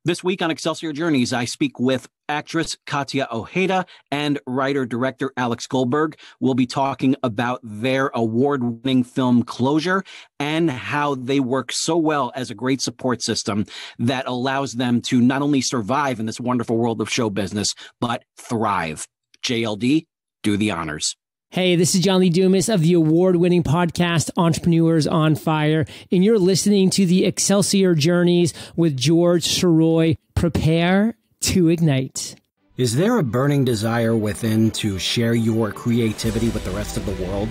This week on Excelsior Journeys, I speak with actress Catia Ojeda and writer-director Alex Goldberg. We'll be talking about their award-winning film Closure and how they work so well as a great support system that allows them to not only survive in this wonderful world of show business, but thrive. JLD, do the honors. Hey, this is John Lee Dumas of the award-winning podcast Entrepreneurs on Fire, and you're listening to the Excelsior Journeys with George Sirois. Prepare to ignite. Is there a burning desire within to share your creativity with the rest of the world?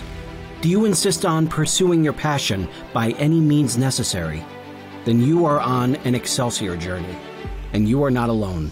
Do you insist on pursuing your passion by any means necessary? Then you are on an Excelsior journey, and you are not alone.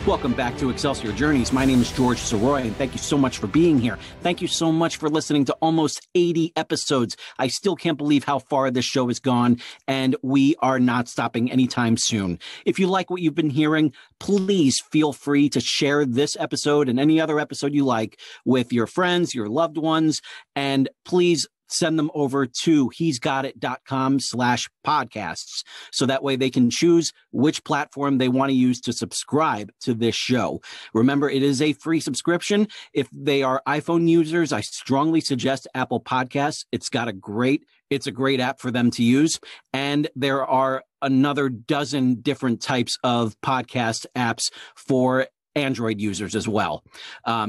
Welcome back to Excelsior Journeys. My name is George Sirois, and thank you so much for being here. Thank you so much for listening to almost 80 episodes. I still can't believe how far this show has gone, and we are not stopping anytime soon. If you like what you've been hearing, please feel free to share this episode and any other episode you like with your friends, your loved ones, and please send them over to he'sgotit.com/podcasts. So that way they can choose which platform they want to use to subscribe to this show. Remember, it is a free subscription. If they are iPhone users, I strongly suggest Apple Podcasts. It's a great app for them to use. And there are another dozen different types of podcast apps for Android users as well,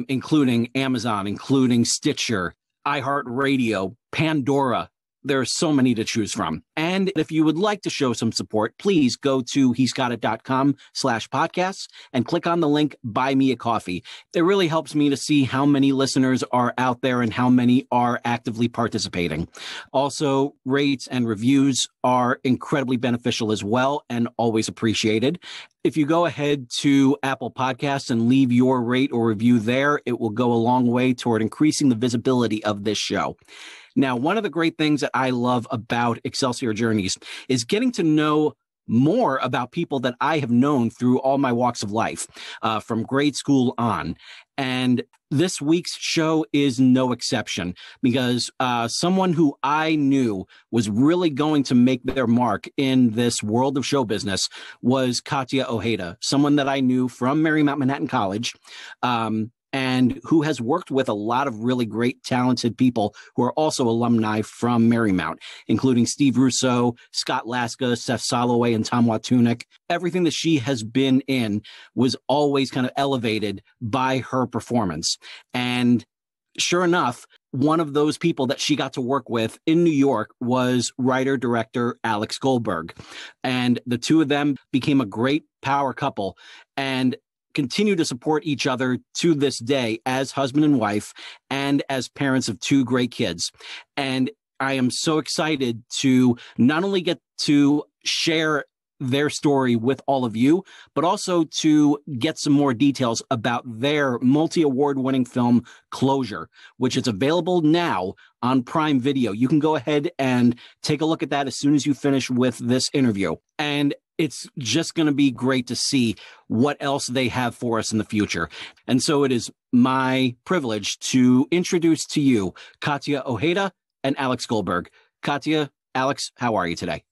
including Amazon, including Stitcher, iHeartRadio, Pandora. There are so many to choose from. And if you would like to show some support, please go to he'sgotit.com/podcasts and click on the link, Buy Me a Coffee. It really helps me to see how many listeners are out there and how many are actively participating. Also, rates and reviews are incredibly beneficial as well and always appreciated. If you go ahead to Apple Podcasts and leave your rate or review there, it will go a long way toward increasing the visibility of this show. Now, one of the great things that I love about Excelsior Journeys is getting to know more about people that I have known through all my walks of life, from grade school on. And this week's show is no exception because someone who I knew was really going to make their mark in this world of show business was Catia Ojeda, someone that I knew from Marymount Manhattan College, and who has worked with a lot of really great, talented people who are also alumni from Marymount, including Steve Russo, Scott Laska, Seth Soloway, and Tom Watunik. Everything that she has been in was always kind of elevated by her performance. And sure enough, one of those people that she got to work with in New York was writer-director Alex Goldberg. And the two of them became a great power couple and continue to support each other to this day as husband and wife and as parents of two great kids. And I am so excited to not only get to share their story with all of you, but also to get some more details about their multi-award winning film Closure, which is available now on Prime Video. You can go ahead and take a look at that as soon as you finish with this interview. And it's just going to be great to see what else they have for us in the future. And so it is my privilege to introduce to you Catia Ojeda and Alex Goldberg. Catia, Alex, how are you today?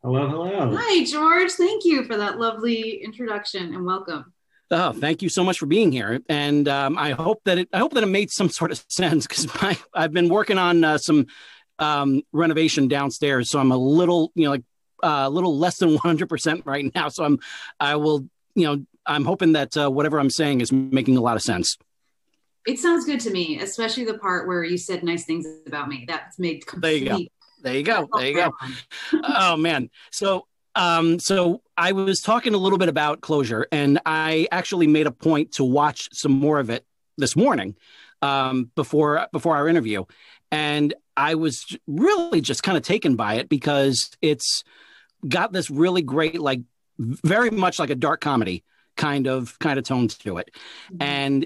Hello, hello. Hi, George. Thank you for that lovely introduction and welcome. Oh, thank you so much for being here. And I hope that it made some sort of sense because I've been working on some renovation downstairs, so I'm a little, a little less than 100% right now. So I'm hoping that whatever I'm saying is making a lot of sense. It sounds good to me, especially the part where you said nice things about me. That's made complete. There you go. Oh man. So I was talking a little bit about Closure, and I actually made a point to watch some more of it this morning, before our interview. And I was really just kind of taken by it because it's got this really great, like very much like a dark comedy kind of tone to it. Mm-hmm. And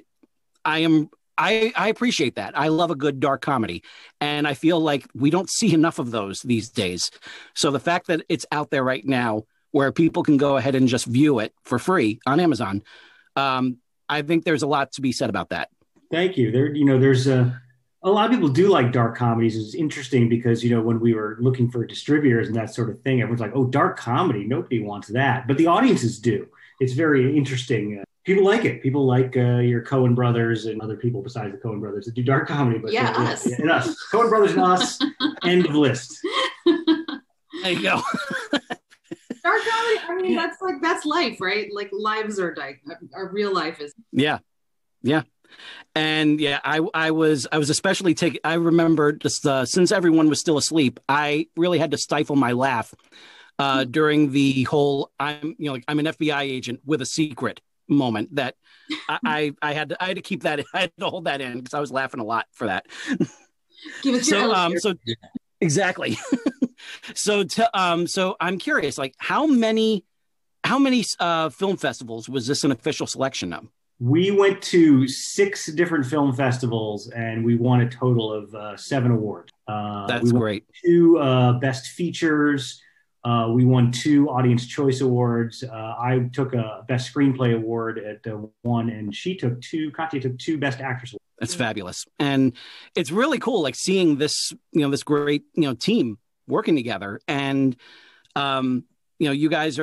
I appreciate that. I love a good dark comedy, and I feel like we don't see enough of those these days. So the fact that it's out there right now where people can go ahead and just view it for free on Amazon, I think there's a lot to be said about that. Thank you. There's a A lot of people do like dark comedies. It's interesting because, when we were looking for distributors and that sort of thing, everyone's like, oh, dark comedy. Nobody wants that. But the audiences do. It's very interesting. People like it. People like your Coen brothers and other people besides the Coen brothers that do dark comedy. But us. And us. Coen brothers and us. End of list. There you go. Dark comedy. I mean, that's life, right? Like lives are like our real life is. Yeah. And I was especially I remember just since everyone was still asleep, I really had to stifle my laugh during the whole I'm an FBI agent with a secret moment that I had to keep that. I had to hold that in because I was laughing a lot for that. Exactly. So I'm curious, like how many film festivals was this an official selection of? We went to 6 different film festivals and we won a total of 7 awards. That's great. 2 best features. We won 2 audience choice awards. I took a best screenplay award at 1, and Catia took 2 best actress awards. That's fabulous. And it's really cool, like seeing this, this great, team working together. And, you guys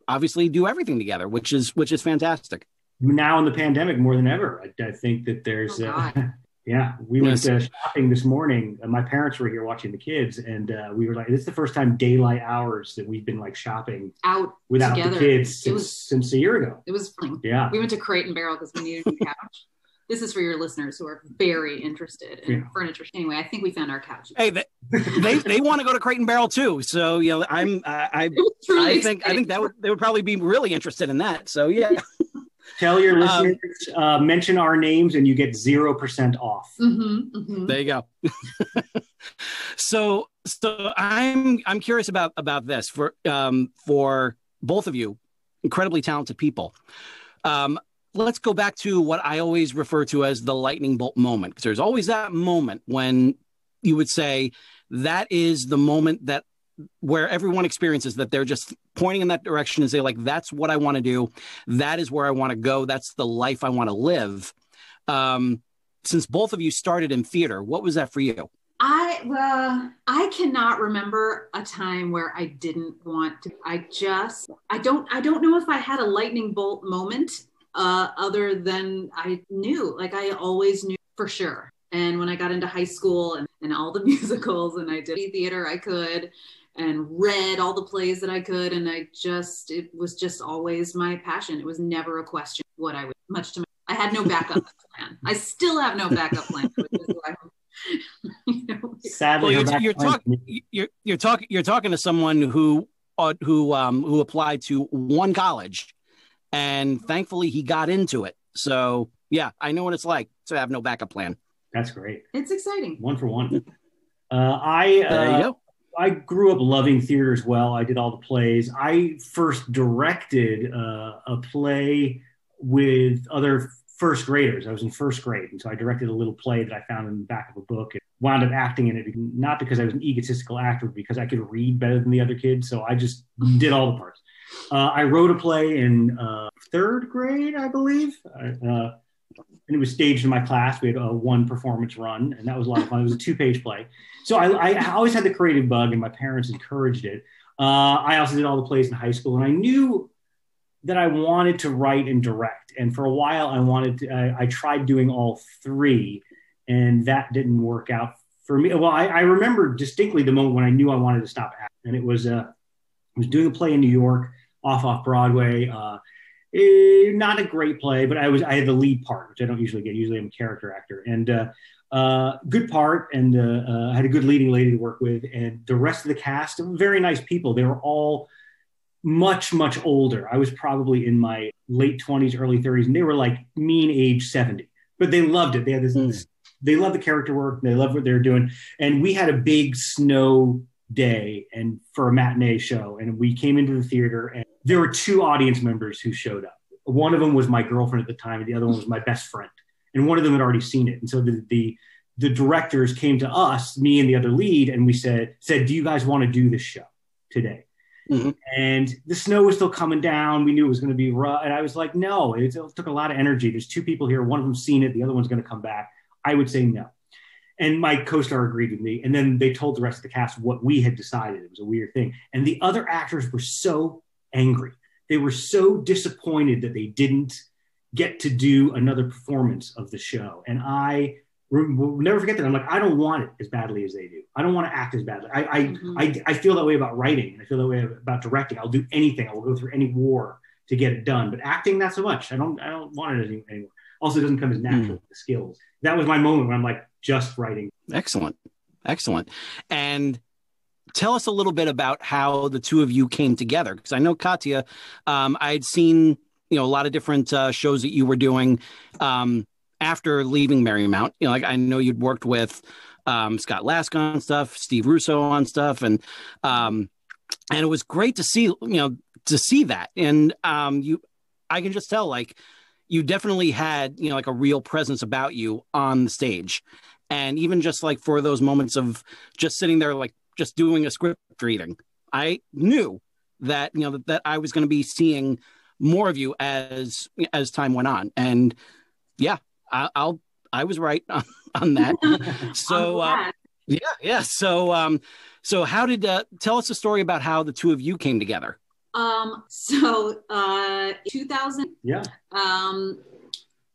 obviously do everything together, which is fantastic. Now in the pandemic more than ever, I think that there's, we went shopping this morning. My parents were here watching the kids, and we were like, this is the first time daylight hours that we've been like shopping out without together. The kids since a year ago. It was fun. Yeah. We went to Crate and Barrel because we needed a couch. This is for your listeners who are very interested in furniture. Anyway, I think we found our couch. Hey, they want to go to Crate and Barrel too. So I think they would probably be really interested in that. So yeah. Tell your listeners, mention our names and you get 0% off. There you go. So I'm curious about this for both of you, incredibly talented people. Let's go back to what I always refer to as the lightning bolt moment, because there's always that moment when you would say that is the moment where everyone experiences that they're just pointing in that direction and say, like, that's what I want to do. That is where I want to go. That's the life I want to live. Since both of you started in theater, what was that for you? I cannot remember a time where I didn't want to. I don't know if I had a lightning bolt moment other than I knew, like I always knew for sure. And when I got into high school and all the musicals and I did theater I could and read all the plays that I could. And it was just always my passion. It was never a question what I would, I had no backup plan. I still have no backup plan. Which is why Sadly, you're talking to someone who applied to one college, and thankfully he got into it. So yeah, I know what it's like to have no backup plan. That's great. It's exciting. 1 for 1. There you go. I grew up loving theater as well. I did all the plays. I first directed a play with other first graders. I was in first grade. And so I directed a little play that I found in the back of a book and wound up acting in it, not because I was an egotistical actor, but because I could read better than the other kids. So I just did all the parts. I wrote a play in 3rd grade, I believe. And it was staged in my class. We had a 1 performance run, and that was a lot of fun. It was a 2-page play. So I always had the creative bug, and my parents encouraged it. I also did all the plays in high school, and I knew that I wanted to write and direct. And for a while, I tried doing all 3, and that didn't work out for me. Well, I remember distinctly the moment when I knew I wanted to stop acting, and it was I was doing a play in New York, off Broadway. Not a great play, but I had the lead part, which I don't usually get. Usually I'm a character actor, and good part, and I had a good leading lady to work with, and the rest of the cast, very nice people. They were all much, much older. I was probably in my late 20s, early 30s, and they were like mean age 70, but they loved it. They had this, they loved the character work. They loved what they were doing. And we had a big snow day and for a matinee show. And we came into the theater and there were 2 audience members who showed up. One of them was my girlfriend at the time, and the other one was my best friend. And one of them had already seen it. And so the directors came to us, me and the other lead, and we said, do you guys want to do this show today? Mm-hmm. And the snow was still coming down. We knew it was going to be rough. And I was like, no, it took a lot of energy. There's 2 people here. One of them's seen it. The other one's going to come back. I would say no. And my co-star agreed with me. And then they told the rest of the cast what we had decided. It was a weird thing. And the other actors were so angry. They were so disappointed that they didn't get to do another performance of the show. And I will never forget that. I'm like, I don't want it as badly as they do. I don't want to act as badly. I feel that way about writing. And I feel that way about directing. I'll do anything. I will go through any war to get it done. But acting, not so much. I don't want it anymore. Also, it doesn't come as natural with the skills. That was my moment when I'm like, just writing. Excellent. And tell us a little bit about how the two of you came together. Because I know, Catia, I'd seen, a lot of different shows that you were doing after leaving Marymount. Like I know you'd worked with Scott Lask on stuff, Steve Russo on stuff. And it was great to see, that. And I can just tell, like, you definitely had, like a real presence about you on the stage. And even just like for those moments of just sitting there, like just doing a script reading, I knew that, that I was going to be seeing more of you as time went on. And yeah, I was right on that. So, yeah. So how did, tell us a story about how the two of you came together. 2000. Yeah.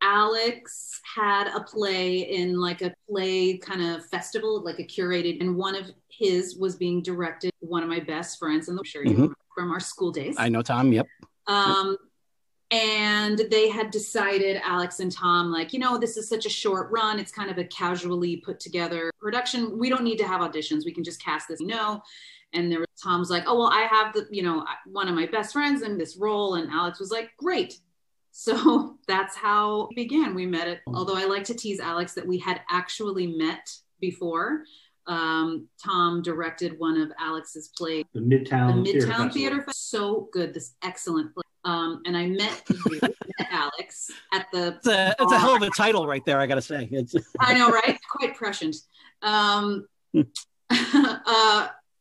Alex had a play in like a play kind of festival, like a curated, and one of his was being directed. One of my best friends, and I'm sure you remember from our school days. I know Tom. Yep. And they had decided, Alex and Tom, like, this is such a short run. It's kind of a casually put together production. We don't need to have auditions. We can just cast this, And there was Tom's like, oh, well, I have one of my best friends in this role. And Alex was like, great. So that's how it began. We met it. Although I like to tease Alex that we had actually met before. Tom directed one of Alex's plays. The Midtown Theater Festival. So good. This excellent play. And I met you, Alex, at the it's a hell of a title right there, I got to say. I know, right? Quite prescient.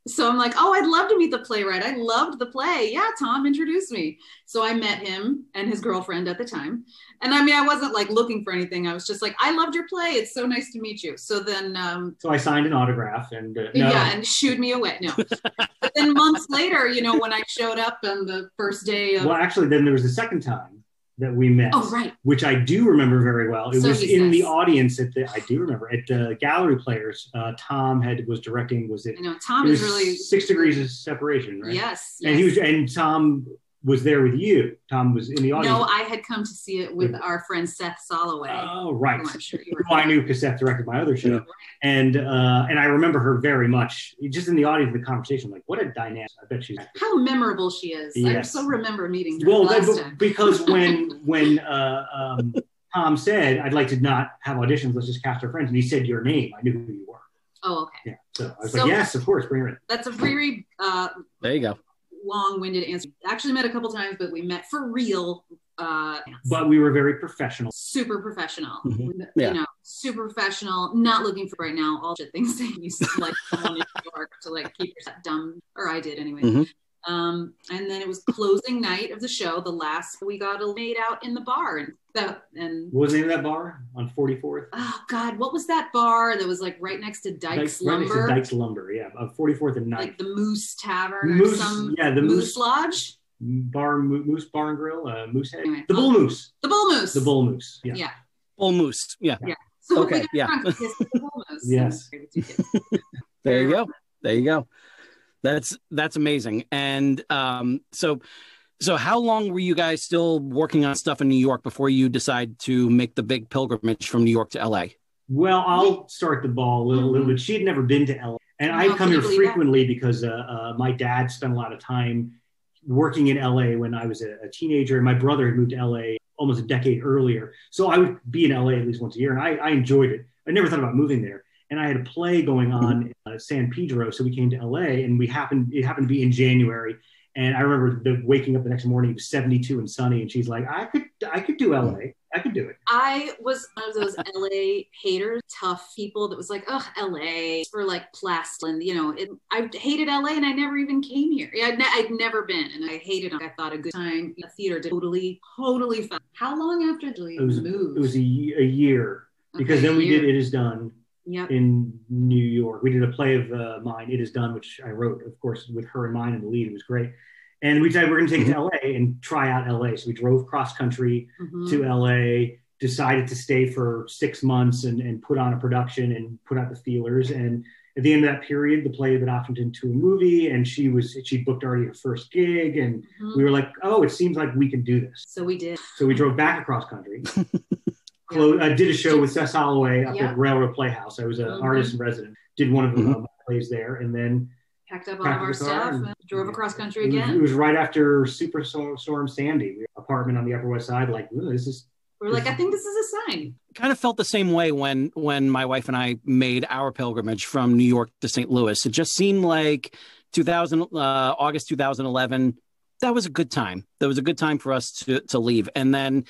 So I'm like, oh, I'd love to meet the playwright. I loved the play. Yeah, Tom introduced me. So I met him and his girlfriend at the time. And I mean, I wasn't like looking for anything. I was just like, I loved your play. It's so nice to meet you. So then... so I signed an autograph and... Yeah, and shooed me away. No. But then months later, when I showed up on the first day of... Well, actually, then there was a second time that we met. Oh, right. Which I do remember very well. It was in the audience at the Gallery Players. Tom was directing. I know Tom is really 6 Degrees of Separation, right? Yes. And Tom was there with you. Tom was in the audience. No, I had come to see it with our friend Seth Soloway. Oh, right. I'm sure you who I knew because Seth directed my other show. Yeah. And I remember her very much. Just in the audience, the conversation, like, what a dynamic. I bet she's... How memorable she is. Yes. I so remember meeting her last time. Because when Tom said, I'd like to not have auditions, let's just cast our friends, and he said your name, I knew who you were. Oh, okay. Yeah. So I was like, yes, of course, bring her in. That's a very... there you go. Long-winded answer. Actually met a couple times, but we met for real. But we were very professional. Super professional. Yeah. Super professional. Not looking for right now all shit things they used to like in New York to like keep yourself dumb, or I did anyway. And then it was closing night of the show. The last we got made out in the bar, and what was the name of that bar on 44th? Oh God, what was that bar that was like right next to Dyke's Lumber? Right next to Dyke's Lumber, yeah, on 44th and 9th. Like the Moose Tavern or some the Moose Lodge. Moose Bar and Grill, Moosehead. Anyway, the Bull Moose. The Bull Moose. The Bull Moose. Yeah. Yeah. Bull Moose. Yeah. Yeah. So okay. Yeah. The Bull Moose. Yes. There you go. There you go. That's amazing. And so how long were you guys still working on stuff in New York before you decide to make the big pilgrimage from New York to LA? Well, I'll start the ball a little bit. She had never been to LA. And I'd come here frequently because my dad spent a lot of time working in LA when I was a teenager. And my brother had moved to LA almost a decade earlier. So I would be in LA at least once a year. And I enjoyed it. I never thought about moving there. And I had a play going on in San Pedro. So we came to LA and it happened to be in January. And I remember waking up the next morning, it was 72 and sunny. And she's like, I could do LA. I could do it. I was one of those LA haters, tough people that was like, oh, LA for like plastic. And, I hated LA and I never even came here. I'd never been. And I hated it. I thought a good time. The theater did totally fun. How long after Julie moved? It was a year. Because then we did It Is Done. in New York. We did a play of mine, It Is Done, which I wrote, of course, with her in mind in the lead. It was great. And we decided we're going to take it to LA and try out LA. So we drove cross country to LA, decided to stay for 6 months and put on a production and put out the feelers. And at the end of that period, the play had been optioned into a movie, and she booked already her first gig. And we were like, oh, it seems like we can do this. So we did. So we drove back across country. I did a show with Cess Holloway up at Railroad Playhouse. I was an artist in resident. Did one of the plays there, and then packed up all of our stuff and drove across country again. It was right after Superstorm Sandy. Apartment on the Upper West Side. Like, this is. We're like, I think this is a sign. Kind of felt the same way when my wife and I made our pilgrimage from New York to St. Louis. It just seemed like August 2011. That was a good time. That was a good time for us to leave. And then,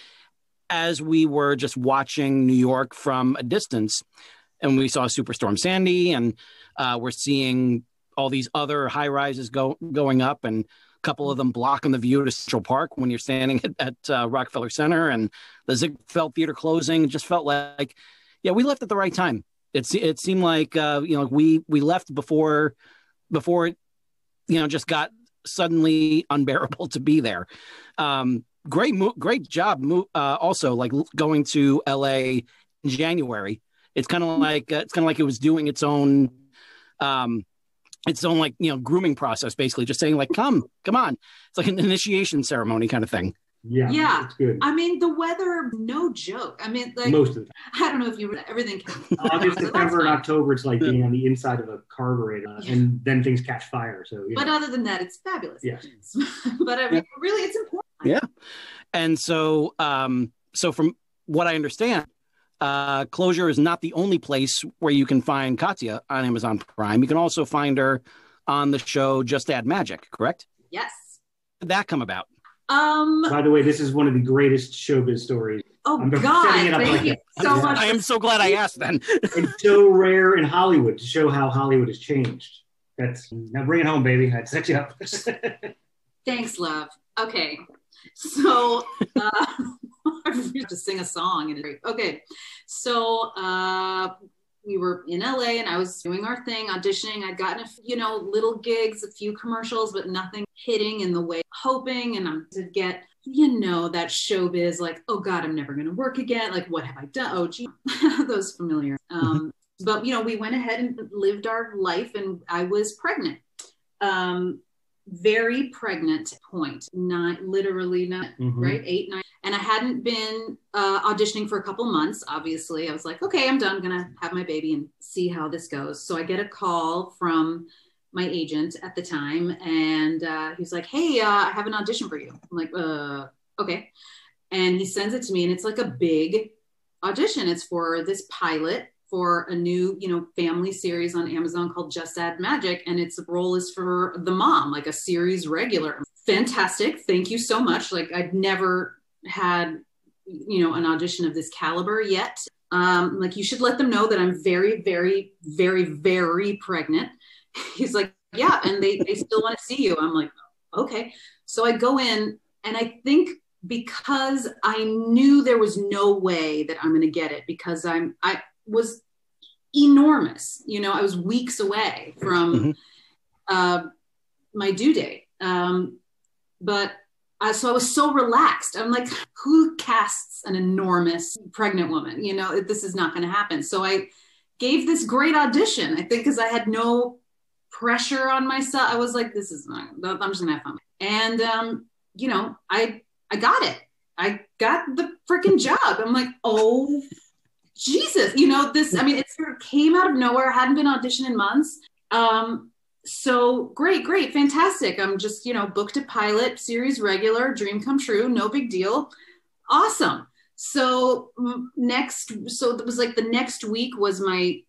as we were just watching New York from a distance, and we saw Superstorm Sandy, and we're seeing all these other high rises going up, and a couple of them blocking the view to Central Park when you're standing at Rockefeller Center, and the Ziegfeld Theater closing. It just felt like, we left at the right time. It seemed like we left before it just got suddenly unbearable to be there. Great job. Also, like going to LA in January. It's kind of like it was doing its own grooming process, basically, just saying like, come on. It's like an initiation ceremony kind of thing. Yeah. It's good. I mean, the weather, no joke. I mean, like, most of the time. I don't know if you everything. August, September, and October, it's like being on the inside of a carburetor, and then things catch fire. So, but other than that, it's fabulous. Yeah. But I mean, really, it's important. Yeah. And so from what I understand, Closure is not the only place where you can find Catia on Amazon Prime. You can also find her on the show Just Add Magic, correct? Yes. How did that come about? By the way, this is one of the greatest showbiz stories. Oh, God. Thank you so much. I am so glad I asked then. It's so rare in Hollywood to show how Hollywood has changed. Now bring it home, baby. I'd set you up. Thanks, love. Okay. So I have to sing a song. Okay. So we were in LA and I was doing our thing, auditioning. I'd gotten little gigs, a few commercials, but nothing hitting in the way hoping. And I'm to get, that showbiz, like, oh God, I'm never going to work again. Like, what have I done? Oh, gee, those familiar. But, we went ahead and lived our life, and I was pregnant. Very pregnant point, literally not, right? 8, 9. And I hadn't been auditioning for a couple months. Obviously, I was like, okay, I'm done. I'm going to have my baby and see how this goes. So I get a call from my agent at the time, and he's like, hey, I have an audition for you. I'm like, okay. And he sends it to me, and it's like a big audition. It's for this pilot for a new, family series on Amazon called Just Add Magic. And its role is for the mom, like a series regular. Fantastic. Thank you so much. Like, I'd never had, an audition of this caliber yet. Like, you should let them know that I'm very, very, very, very pregnant. He's like, yeah. And they still want to see you. I'm like, okay. So I go in, and I think because I knew there was no way that I'm going to get it, because I was enormous. I was weeks away from my due date. But so I was so relaxed. I'm like, who casts an enormous pregnant woman? This is not going to happen. So I gave this great audition, I think, because I had no pressure on myself. I was like, this is not, I'm just going to have fun. And, I got it. I got the freaking job. I'm like, oh, Jesus, it sort of came out of nowhere. I hadn't been auditioning in months. So great, fantastic. I'm just, booked a pilot, series regular, dream come true, no big deal. Awesome. So it was like the next week was my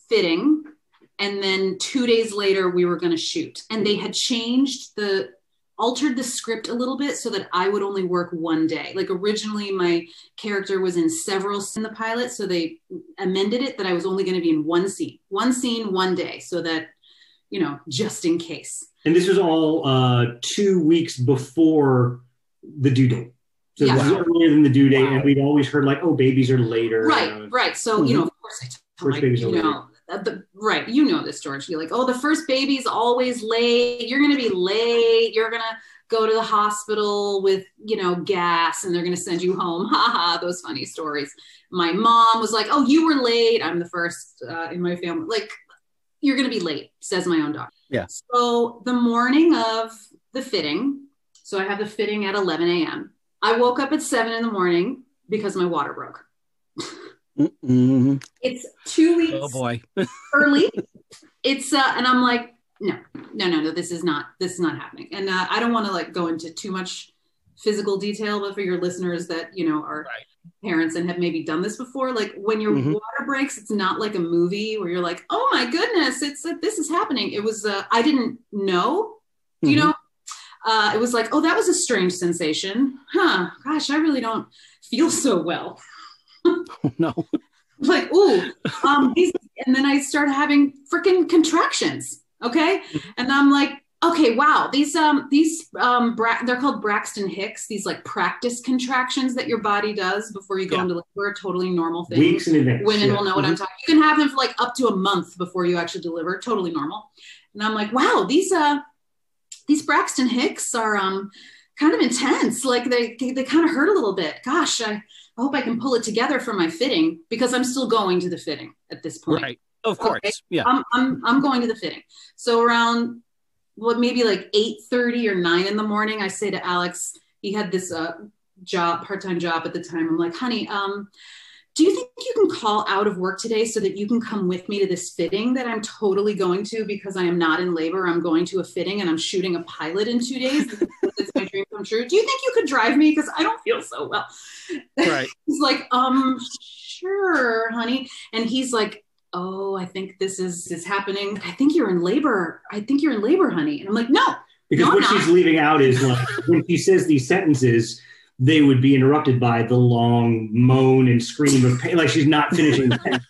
fitting. And then 2 days later, we were going to shoot. And they had altered the script a little bit so that I would only work one day. Like, originally my character was in several in the pilot. So they amended it that I was only going to be in one scene, one day. So that, just in case. And this was all 2 weeks before the due date. So It was earlier than the due date. Wow. And we'd always heard like, oh, babies are later. Right. So, of course I First babies are you know, right. You know this, George. You're like, oh, the first baby's always late. You're going to be late. You're going to go to the hospital with, you know, gas and they're going to send you home. Ha ha, those funny stories. My mom was like, oh, you were late. I'm the first in my family. Like, you're going to be late, says my own doctor. Yeah. So the morning of the fitting, so I have the fitting at 11 a.m. I woke up at 7 in the morning because my water broke. It's 2 weeks early. It's and I'm like, no, this is not happening. And I don't want to like go into too much physical detail, but for your listeners that, you know, are parents and have maybe done this before, like when your water breaks, it's not like a movie where you're like, oh my goodness, this is happening. It was I didn't know, you know. It was like, oh, that was a strange sensation. Gosh, I really don't feel so well. Oh, no. Like, ooh, and then I started having freaking contractions. Okay. And I'm like, okay, wow. These they're called Braxton Hicks. These like practice contractions that your body does before you go into labor, totally normal thing. Weeks in advance. Women will know what I'm talking. You can have them for like up to a month before you actually deliver. Totally normal. And I'm like, wow, these Braxton Hicks are kind of intense. Like they kind of hurt a little bit. Gosh, I hope I can pull it together for my fitting because I'm still going to the fitting at this point. Right. Of course. Okay? Yeah. I'm going to the fitting. So around maybe like 8:30 or 9 in the morning, I say to Alex, he had this part-time job at the time. I'm like, honey, do you think you can call out of work today so that you can come with me to this fitting that I'm totally going to because I am not in labor. I'm going to a fitting and I'm shooting a pilot in 2 days. It's my dream come true. Do you think you could drive me? Because I don't feel so well. Right. He's like, sure, honey. And he's like, oh, I think this is happening. I think you're in labor. Honey. And I'm like, no. Because what she's leaving out is like, when she says these sentences, they would be interrupted by the long moan and scream of pain. Like she's not finishing the sentence.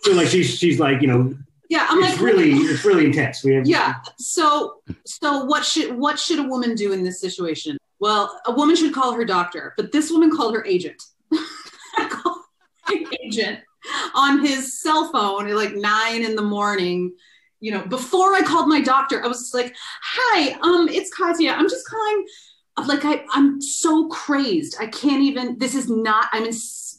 So like she's like, you know, yeah, I'm it's really intense. So what should a woman do in this situation? Well, a woman should call her doctor, but this woman called her agent. Called her agent on his cell phone at like 9 in the morning. You know, before I called my doctor, I was just like, hi, it's Catia. I'm just calling. Like I'm so crazed. I can't even, I'm in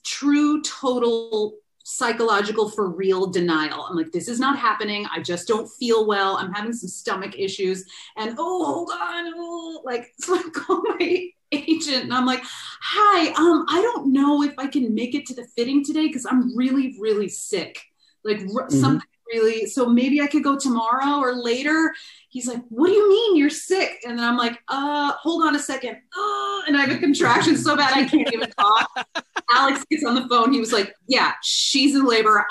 true, total psychological for real denial. I'm like, this is not happening. I just don't feel well. I'm having some stomach issues and hold on. Like, so I call my agent and I'm like, hi, I don't know if I can make it to the fitting today because I'm really, really sick. Like something really, so maybe I could go tomorrow or later. He's like, what do you mean you're sick? And then I'm like, hold on a second. And I have a contraction so bad I can't even talk. Alex gets on the phone. He was like, yeah, she's in labor.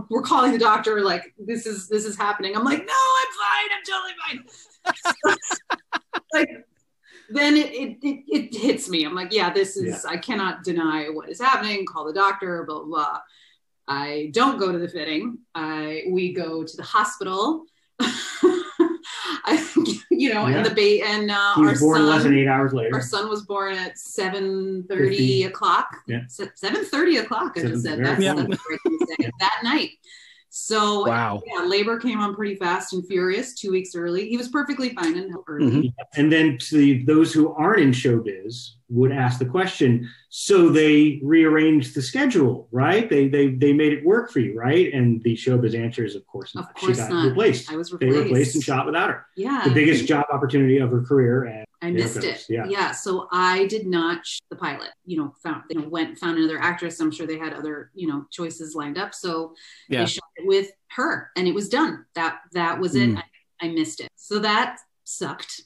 We're calling the doctor. Like, this is happening. I'm like, no, I'm fine. I'm totally fine. Like, then it hits me. I'm like, yeah, I cannot deny what is happening. Call the doctor, blah, blah, blah. I don't go to the fitting. We go to the hospital. And the and he was born less than 8 hours later. Our son was born at 7:30 o'clock. Yeah. 7:30 o'clock. I just said that's that night. So wow. Yeah, labor came on pretty fast and furious. 2 weeks early. He was perfectly fine and early. And then to those who aren't in showbiz would ask the question, so they rearranged the schedule, right? They made it work for you, right? And the showbiz answer is, of course not. She got replaced. I was replaced. They replaced and shot without her. Yeah. The biggest job opportunity of her career. And I missed it. Yeah. So I did not shoot the pilot, found another actress. I'm sure they had other, choices lined up. So they shot it with her and it was done. That was it. I missed it. So that sucked.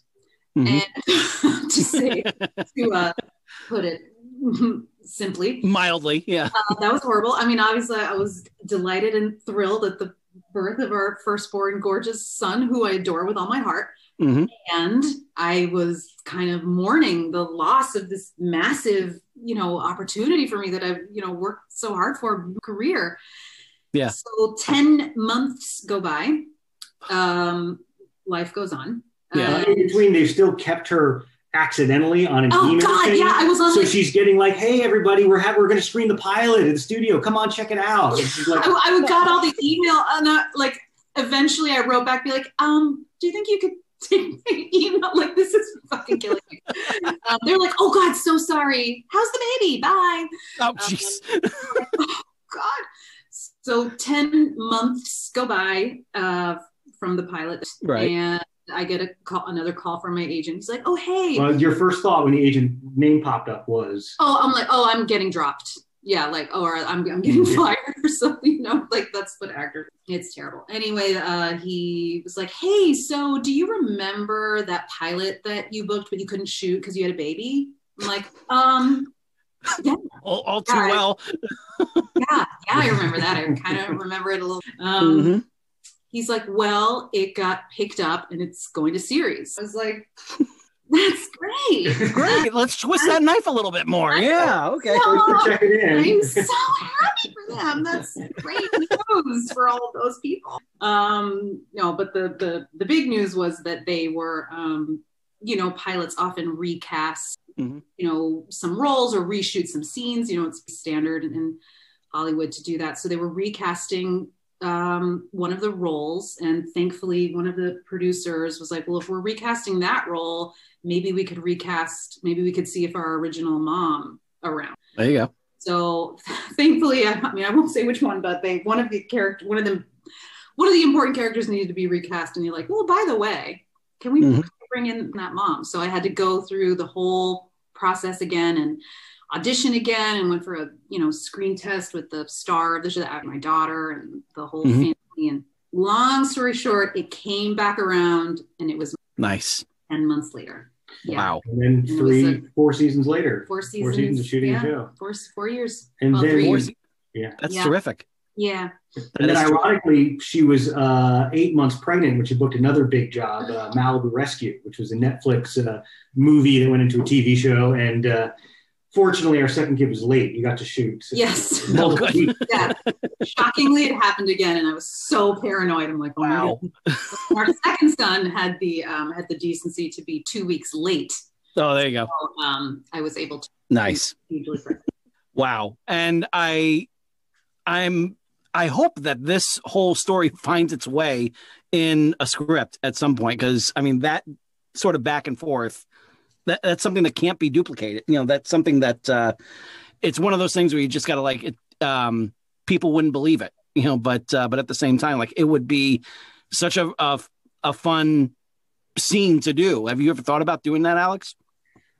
And to put it simply, mildly, that was horrible. I mean, obviously I was delighted and thrilled at the birth of our firstborn gorgeous son, who I adore with all my heart. And I was kind of mourning the loss of this massive, opportunity for me that I've, worked so hard for career. Yeah. So 10 months go by. Life goes on. Yeah. In between, they've still kept her accidentally on an email. God, thing. yeah, I was on. So she's getting like, "Hey, everybody, we're going to screen the pilot at the studio. Come on, check it out." And she's like, I got all the email, and like eventually I wrote back, be like, "Do you think you could take my email? Like, this is fucking killing me." They're like, "Oh God, so sorry. How's the baby? Bye." Oh jeez. Oh God. So 10 months go by from the pilot, right? And I get another call from my agent. He's like, "Oh, hey." Well, your first thought when the agent name popped up was, I'm getting dropped. Yeah, like, or I'm getting fired or something. Like that's what actor. It's terrible. Anyway, he was like, "Hey, so do you remember that pilot that you booked but you couldn't shoot because you had a baby?" I'm like, yeah. All too well. Yeah, I remember that. I kind of remember it a little. He's like, "Well, it got picked up and it's going to series." I was like, "That's great. Great. Let's twist that knife a little bit more." Yeah. Okay. Check it in. I'm so happy for them. That's great news for all of those people. No, but the big news was that they were, pilots often recast, some roles or reshoot some scenes. It's standard in Hollywood to do that. So they were recasting one of the roles, and thankfully one of the producers was like, "Well, if we're recasting that role, maybe we could see if our original mom around." There you go. So thankfully, I won't say which one, but one of the important characters needed to be recast, and you're like, "Well, by the way, can we bring in that mom?" So I had to go through the whole process again and audition again, and went for a screen test with the star of the show, my daughter, and the whole family. And long story short, it came back around, and it was nice. 10 months later. Yeah. Wow. And then 4 seasons later. 4 seasons. 4 seasons of shooting the show. 4 years. And then 3 years. That's terrific. Yeah. And then ironically, she was 8 months pregnant when she booked another big job, Malibu Rescue, which was a Netflix movie that went into a TV show. And fortunately, our second kid was late. You got to shoot. Yes. Oh, good. Yeah. Shockingly, it happened again, and I was so paranoid. I'm like, "Oh wow." My God. Our second son had the decency to be 2 weeks late. Oh, there you go. So, I was able to. Nice. Wow. And I hope that this whole story finds its way in a script at some point, because that sort of back and forth, that's something that can't be duplicated. That's something that it's one of those things where you just got to like it. People wouldn't believe it, but at the same time, like, it would be such a fun scene to do. Have you ever thought about doing that, Alex?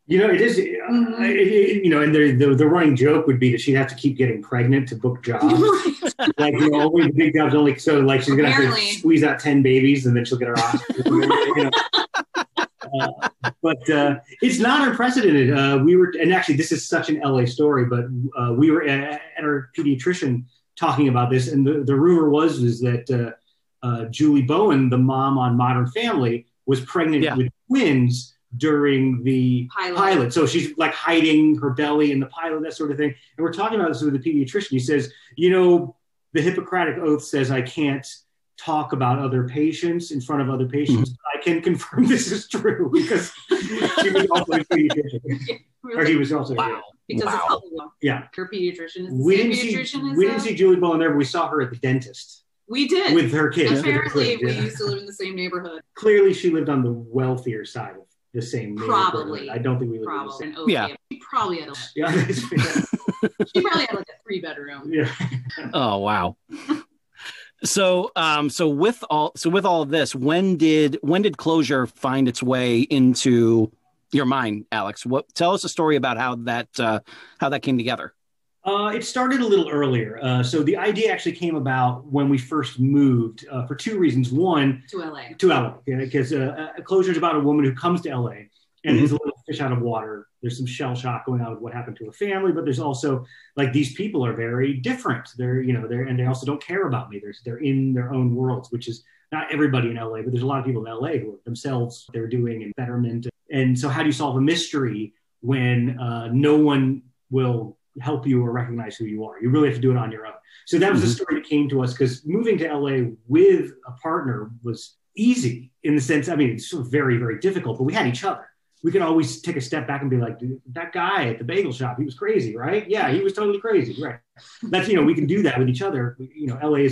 It is, and the running joke would be that she'd have to keep getting pregnant to book jobs. Like, only the big jobs, only so like she's going to have to squeeze out 10 babies and then she'll get her Oscar. But it's not unprecedented. We were, and actually this is such an LA story, but we were at our pediatrician talking about this, and the rumor was that Julie Bowen, the mom on Modern Family, was pregnant with twins during the pilot. So she's like hiding her belly in the pilot, that sort of thing. And we're talking about this with the pediatrician. He says, the Hippocratic Oath says I can't talk about other patients in front of other patients. I can confirm this is true because she was also a pediatrician. Or he was also because it's helpful. Yeah. Her pediatrician is we didn't see Julie Bowen there, but we saw her at the dentist. We did. With her kids. Apparently, we used to live in the same neighborhood. Clearly, she lived on the wealthier side of the same neighborhood. Probably. I don't think we lived in the same. Yeah. She probably had she probably had like a 3-bedroom. Yeah. Oh, wow. So with all of this, when did closure find its way into your mind, Alex? Tell us a story about how that came together. It started a little earlier. So the idea actually came about when we first moved for 2 reasons. One, to LA, because Closure is about a woman who comes to LA and is a little fish out of water. There's some shell shock going on with what happened to her family, but there's also like these people are very different. And they also don't care about me. They're in their own worlds, which is not everybody in LA, but there's a lot of people in LA who are themselves, they're doing in betterment. And so how do you solve a mystery when no one will help you or recognize who you are? You really have to do it on your own. So that was the story that came to us, because moving to LA with a partner was easy in the sense, it's very, very difficult, but we had each other. we can always take a step back and be like, dude, that guy at the bagel shop, he was crazy, right? Yeah, he was totally crazy, right? That's, we can do that with each other. LA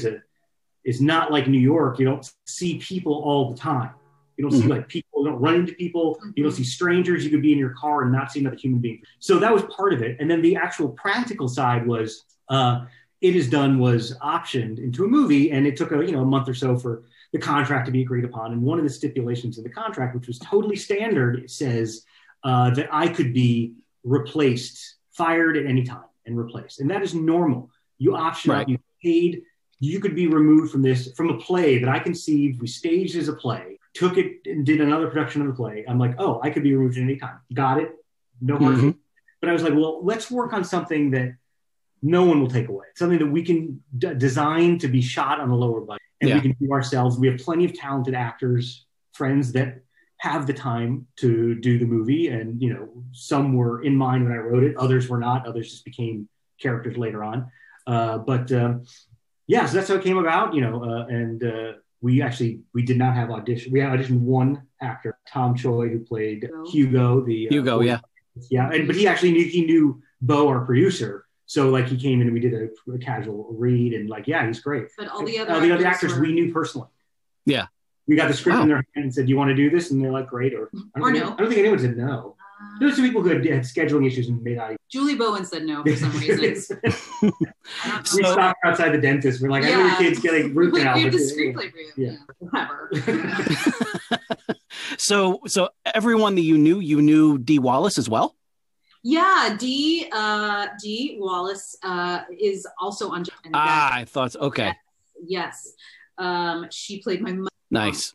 is not like New York. You don't see people all the time. You don't see like people, you don't run into people. You don't see strangers. You could be in your car and not see another human being. So that was part of it. And then the actual practical side was, It Is Done was optioned into a movie, and it took a month or so for the contract to be agreed upon. And one of the stipulations in the contract, which was totally standard, says that I could be replaced, fired at any time and replaced. And that is normal. You option up, you paid, you could be removed from a play that I conceived, we staged as a play, took it and did another production of the play. I'm like, oh, I could be removed at any time. Got it. No hard feelings. But I was like, well, let's work on something that no one will take away, something that we can design to be shot on a lower budget. And we can do ourselves. We have plenty of talented actors, friends that have the time to do the movie. And, some were in mind when I wrote it. Others were not. Others just became characters later on. So that's how it came about, we did not have audition. We had auditioned one actor, Tom Choi, who played Hugo. But he knew Bo, our producer. So he came in and we did a casual read and he's great. But all the other actors we knew personally. Yeah. We got the script in their hand and said, do you want to do this? And they're like, great. Or no. I don't think anyone said no. There were some people who had scheduling issues and may not. Julie Bowen said no for some reason. We stopped outside the dentist. We're like, I know your kid's getting root canal. We have the screenplay for you. Yeah. Whatever. So everyone that you knew Dee Wallace as well? Yeah, Dee Wallace is also on. Ah, I thought okay. Yes, she played my mother. Nice.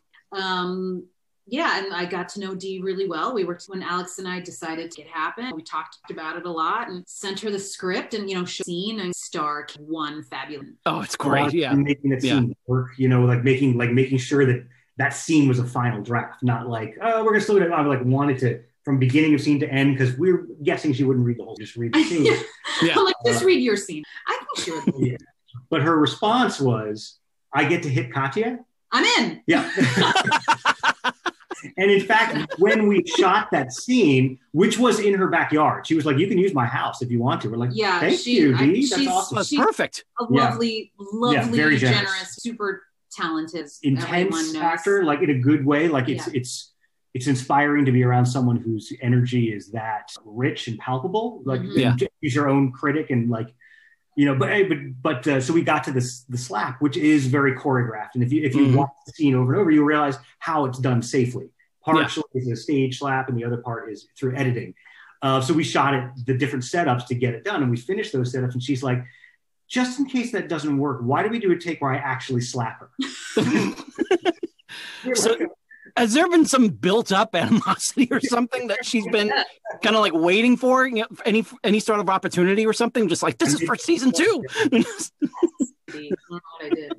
Yeah, and I got to know Dee really well. We worked when Alex and I decided to get happen. We talked about it a lot and sent her the script and scene and star one fabulous. Oh, it's great. Yeah, making that scene work. Making sure that scene was a final draft, not like we're gonna slow it down. I wanted to. From beginning of scene to end, because we were guessing she wouldn't read the whole, just read the scene. Just read your scene. I think she would. Yeah. But her response was, I get to hit Catia? I'm in. Yeah. And in fact, when we shot that scene, which was in her backyard, she was like, you can use my house if you want to. We're like, thank you, Dee. That's awesome. That's perfect. A lovely, very generous, super talented, intense actor, in a good way. It's inspiring to be around someone whose energy is that rich and palpable. He's your own critic and so we got to the slap, which is very choreographed. And if you watch the scene over and over, you realize how it's done safely. Partially is a stage slap and the other part is through editing. So we shot it, the different setups to get it done. And we finished those setups and she's like, just in case that doesn't work, why do we do a take where I actually slap her? Has there been some built-up animosity or something that she's been kind of waiting for? Any sort of opportunity or something? Just this is for season 2. I did.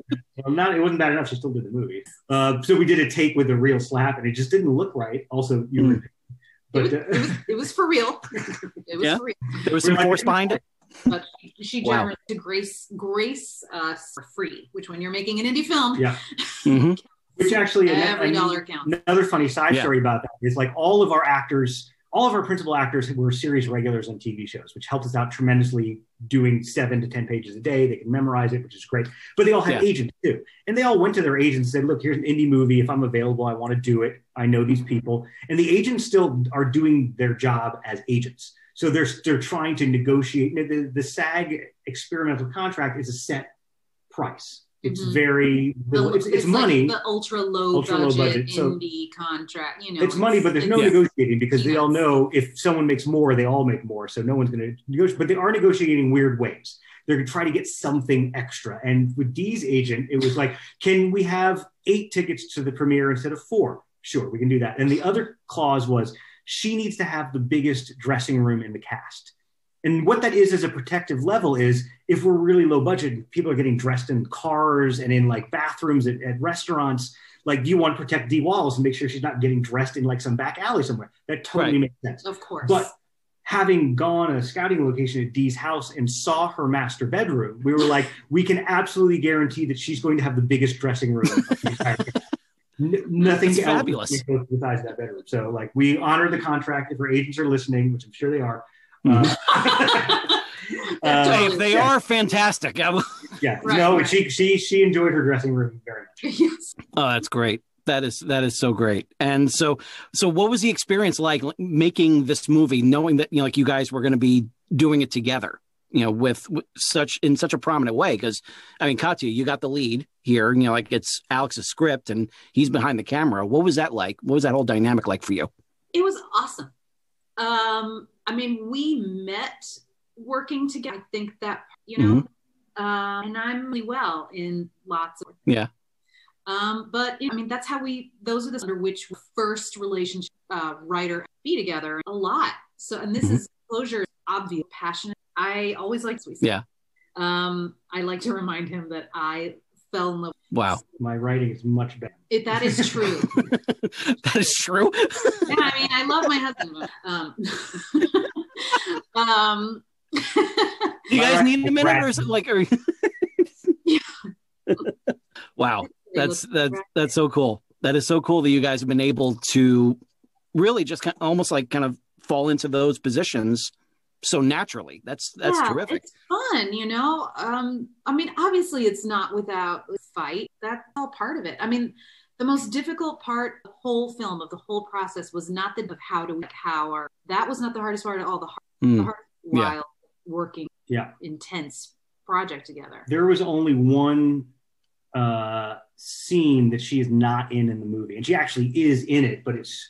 Well, it wasn't bad enough. She still did the movie. So we did a take with a real slap, and it just didn't look right. Also, it was for real. It was for real. There was some force behind it. But she generally to grace us for free, which when you're making an indie film, which actually every dollar counts. Another funny side story about that is all of our principal actors were series regulars on TV shows, which helped us out tremendously doing 7 to 10 pages a day. They can memorize it, which is great. But they all had agents too. And they all went to their agents and said, look, here's an indie movie. If I'm available, I want to do it. I know these people. And the agents still are doing their job as agents. So they're trying to negotiate. The SAG experimental contract is a set price. It's very, it's money. The ultra low budget indie contract, It's money, but there's no negotiating because they all know if someone makes more, they all make more. So no one's going to negotiate, but they are negotiating weird ways. They're going to try to get something extra. And with Dee's agent, it was can we have 8 tickets to the premiere instead of 4? Sure, we can do that. And the other clause was she needs to have the biggest dressing room in the cast. And what that is as a protective level is if we're really low budget, people are getting dressed in cars and in bathrooms at restaurants. Do you want to protect Dee Wallace and make sure she's not getting dressed in some back alley somewhere? That totally makes sense. Of course. But having gone a scouting location at Dee's house and saw her master bedroom, we were like, we can absolutely guarantee that she's going to have the biggest dressing room of the entire Nothing else fabulous. besides that bedroom. So like we honor the contract. If our agents are listening, which I'm sure they are. If they are, fantastic. Yeah. Right, no, right. she enjoyed her dressing room very much. Yes. Oh, that's great. That is so great. And so what was the experience like making this movie, knowing that, like you guys were going to be doing it together, with such a prominent way? Because I mean, Catia, you got the lead here, like it's Alex's script and he's behind the camera. What was that like? What was that whole dynamic like for you? It was awesome. I mean, we met working together. I think that, and I'm really well in lots of yeah. But I mean, that's how those are the under which first relationship writer be together a lot. So, and this is closure, obvious, passionate. I always like to say, yeah. I like to remind him that I fell in love. Wow. My writing is much better. That is true. That is true. Yeah, I mean, I love my husband. You guys need a minute or something like? Wow, that's so cool. That is so cool that you guys have been able to really just almost like kind of fall into those positions so naturally. That's terrific. It's fun, I mean, obviously it's not without fight. That's all part of it. I mean, the most difficult part of the whole film, of the whole process, was not that was not the hardest part at all. The hard while working intense project together. There was only one scene that she is not in the movie, and she actually is in it, but it's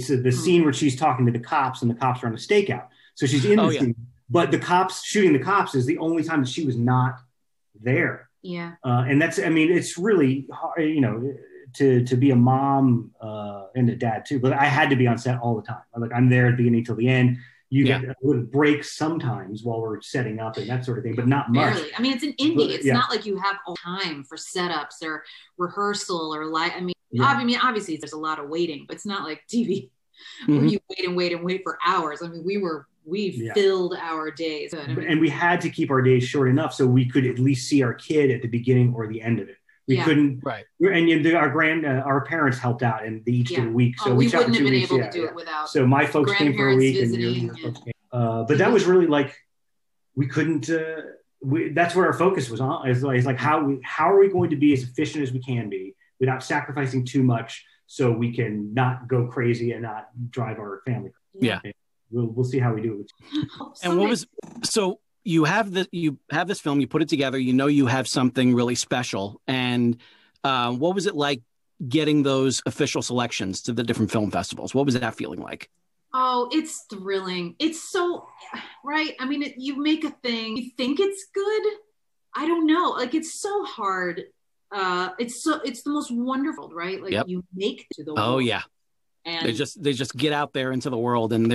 the scene where she's talking to the cops and the cops are on a stakeout. So she's in the scene, but the cops shooting the cops is the only time that she was not there. Yeah. And that's, I mean, it's really hard, to be a mom and a dad too, but I had to be on set all the time. I'm there at the beginning till the end. You get a little breaks sometimes while we're setting up and that sort of thing, but not much. Barely. I mean, it's an indie. It's not like you have all time for setups or rehearsal or I mean, obviously there's a lot of waiting, but it's not like TV where you wait and wait for hours. I mean, we filled our days. And we had to keep our days short enough so we could at least see our kid at the beginning or the end of it. We couldn't, right? And our parents helped out, and they each did a week. So we wouldn't have been able to do it without. So my folks came for a week, and your folks came. But that was really like we couldn't. That's what our focus was on. Is like how are we going to be as efficient as we can be without sacrificing too much, so we can not go crazy and not drive our family. Yeah, we'll see how we do it. And what was so? You have this film, you put it together, you have something really special. And what was it like getting those official selections to the different film festivals? What was that feeling like? Oh, it's thrilling. It's so, right? I mean, you make a thing, you think it's good. I don't know. Like, it's so hard. It's the most wonderful, right? Like you make it to the world. Oh yeah. And they just get out there into the world, and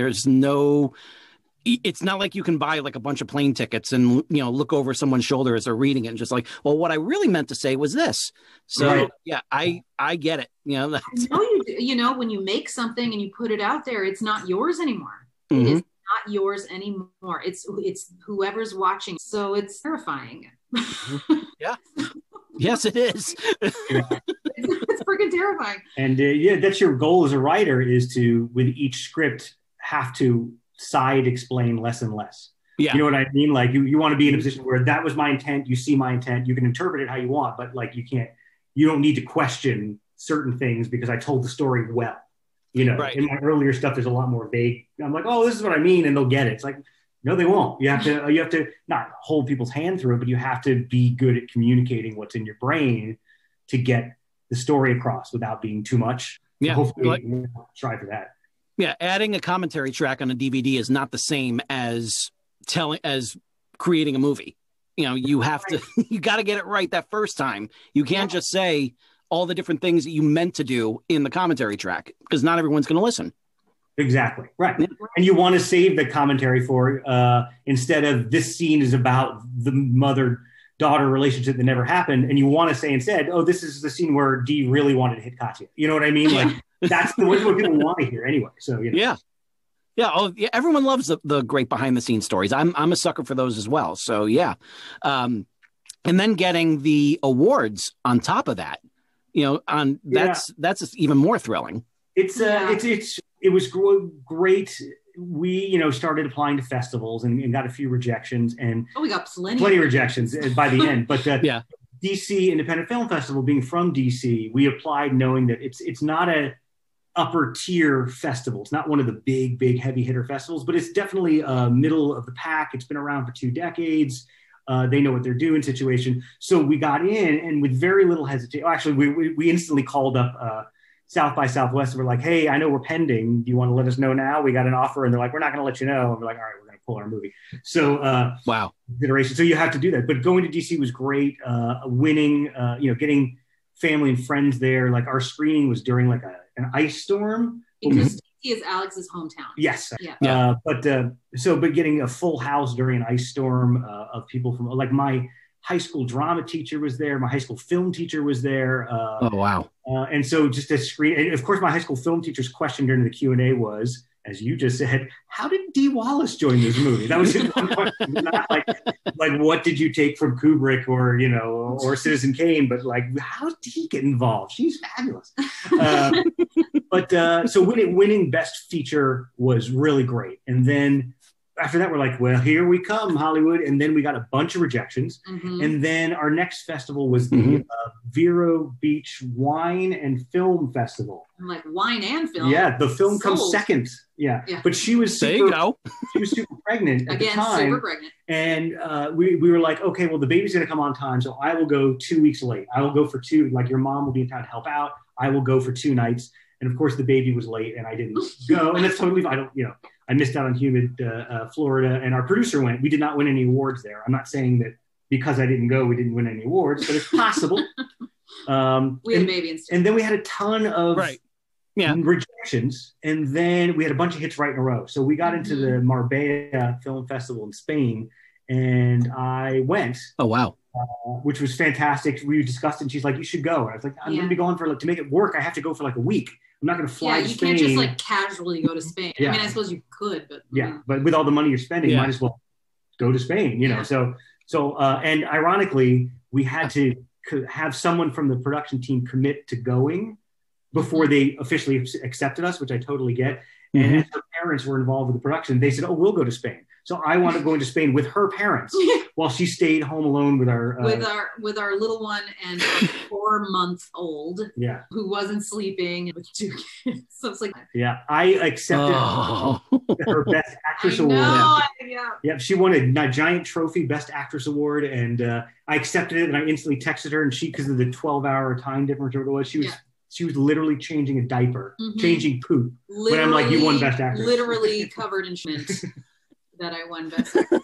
it's not like you can buy like a bunch of plane tickets and, look over someone's shoulder as they're reading it and just like, well, what I really meant to say was this. So I get it. I know you do. When you make something and you put it out there, it's not yours anymore. Mm-hmm. It is not yours anymore. It's whoever's watching. So it's terrifying. Yeah. Yes, it is. It's freaking terrifying. And that's your goal as a writer, is to, with each script, have to side explain less and less. Yeah. You know what I mean? Like you want to be in a position where that was my intent. You see my intent. You can interpret it how you want, but like you don't need to question certain things because I told the story well. Right. In my earlier stuff, there's a lot more vague. I'm like, oh, this is what I mean. And they'll get it. It's like, no, they won't. You have to not hold people's hand through it, but you have to be good at communicating what's in your brain to get the story across without being too much. Yeah. So hopefully try for that. Yeah, adding a commentary track on a DVD is not the same as creating a movie. You have to, you got to get it right that first time. You can't just say all the different things that you meant to do in the commentary track, because not everyone's going to listen. Exactly. Right. And you want to save the commentary for, instead of this scene is about the mother-daughter relationship that never happened. And you want to say instead, oh, this is the scene where Dee really wanted to hit Catia. You know what I mean? Like, that's what people want to hear anyway. So, Yeah. Oh, yeah. Everyone loves the great behind the scenes stories. I'm a sucker for those as well. So, yeah. And then getting the awards on top of that, that's even more thrilling. It was great. We, started applying to festivals and got a few rejections, and we got plenty of rejections by the end. But DC Independent Film Festival, being from DC, we applied knowing that it's not a upper tier festival. It's not one of the big heavy hitter festivals, but it's definitely middle of the pack. It's been around for 2 decades. They know what they're doing situation. So we got in, and with very little hesitation. Actually, we instantly called up South by Southwest. And we're like, hey, I know we're pending. Do you want to let us know now? We got an offer. And they're like, we're not going to let you know. And we're like, all right, we're going to pull our movie. So wow. Iteration. So you have to do that. But going to DC was great. Winning, getting family and friends there. Like our screening was during like an ice storm. Because DC is Alex's hometown. Yes. Yeah. But getting a full house during an ice storm of people from, like, my high school drama teacher was there. My high school film teacher was there. Oh, wow. And so just a screen. And of course, my high school film teacher's question during the Q&A was, as you just said, how did Dee Wallace join this movie? That was his one question. Not like what did you take from Kubrick or Citizen Kane, but like, how did he get involved? She's fabulous. So winning Best Feature was really great. And then after that, we're like, well, here we come, Hollywood. And then we got a bunch of rejections. Mm-hmm. And then our next festival was the Vero Beach Wine and Film Festival. I'm like, wine and film? Yeah, the film comes second. Yeah. But she was super pregnant at the time. Super pregnant. And we were like, okay, well, the baby's going to come on time. So I will go 2 weeks late. I will go for 2. Like, your mom will be in town to help out. I will go for 2 nights. And of course, the baby was late and I didn't go. And that's totally fine. I missed out on humid Florida, and our producer went. We did not win any awards there. I'm not saying that because I didn't go, we didn't win any awards, but it's possible. We had a baby instead. And then we had a ton of rejections, and then we had a bunch of hits right in a row. So we got into the Marbella Film Festival in Spain, and I went. Oh, wow. Which was fantastic. We discussed it, and she's like, you should go. And I was like, I'm going to be going to make it work. I have to go for like a week. I'm not going to fly to Spain. You can't just like casually go to Spain. I mean, I suppose you could, but but with all the money you're spending, you might as well go to Spain, So and ironically, we had to have someone from the production team commit to going before they officially accepted us, which I totally get. And as her parents were involved with the production, they said, oh, we'll go to Spain. So I wound up going to Spain with her parents while she stayed home alone with our little one and our 4-month-old who wasn't sleeping with 2 kids. So it's like I accepted her Best Actress Award. She won a giant trophy, Best Actress Award, and I accepted it, and I instantly texted her, and she, because of the 12-hour time difference or what it was, she was literally changing a diaper, changing poop. When I'm like, you won Best Actress. Literally covered in shit. That I won Best Actress.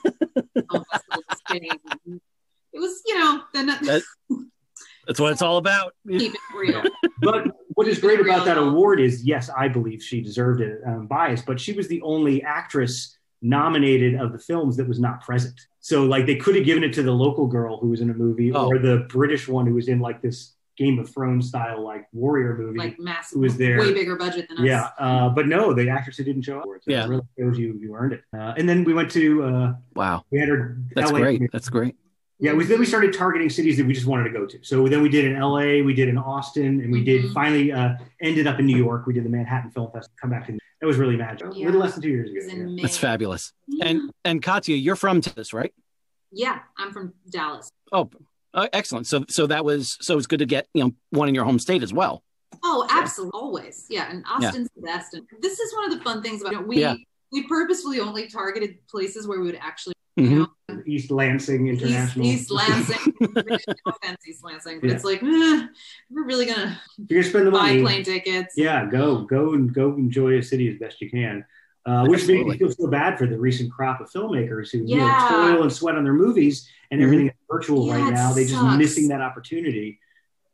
It was, that's what it's all about. Keep it real. But what is great about that award is, yes, I believe she deserved it. I'm biased, but she was the only actress nominated of the films that was not present. So like they could have given it to the local girl who was in a movie or the British one who was in like this Game of Thrones style like warrior movie, like massive, who was there, way bigger budget than us. But no, the actress who didn't show up. So it really shows you earned it. And then we went to wow, we had her. That's LA great. That's great. Yeah, then we started targeting cities that we just wanted to go to. So then we did in LA, we did in Austin, and we did finally ended up in New York. We did the Manhattan Film Festival. Come back, and that was really magical. A little less than 2 years ago. That's fabulous. And Catia, you're from Texas, right? Yeah, I'm from Dallas. Oh. Excellent. So it's good to get one in your home state as well. Oh, absolutely, always. Yeah, and Austin's the best. And this is one of the fun things about it. We purposefully only targeted places where we would actually, East Lansing International. East Lansing. No offense, East Lansing, but it's like we're really gonna. You're gonna spend the money. Buy plane tickets. Yeah, go enjoy a city as best you can. Which made me feel so bad for the recent crop of filmmakers who toil and sweat on their movies, and everything is virtual right now. They're just missing that opportunity.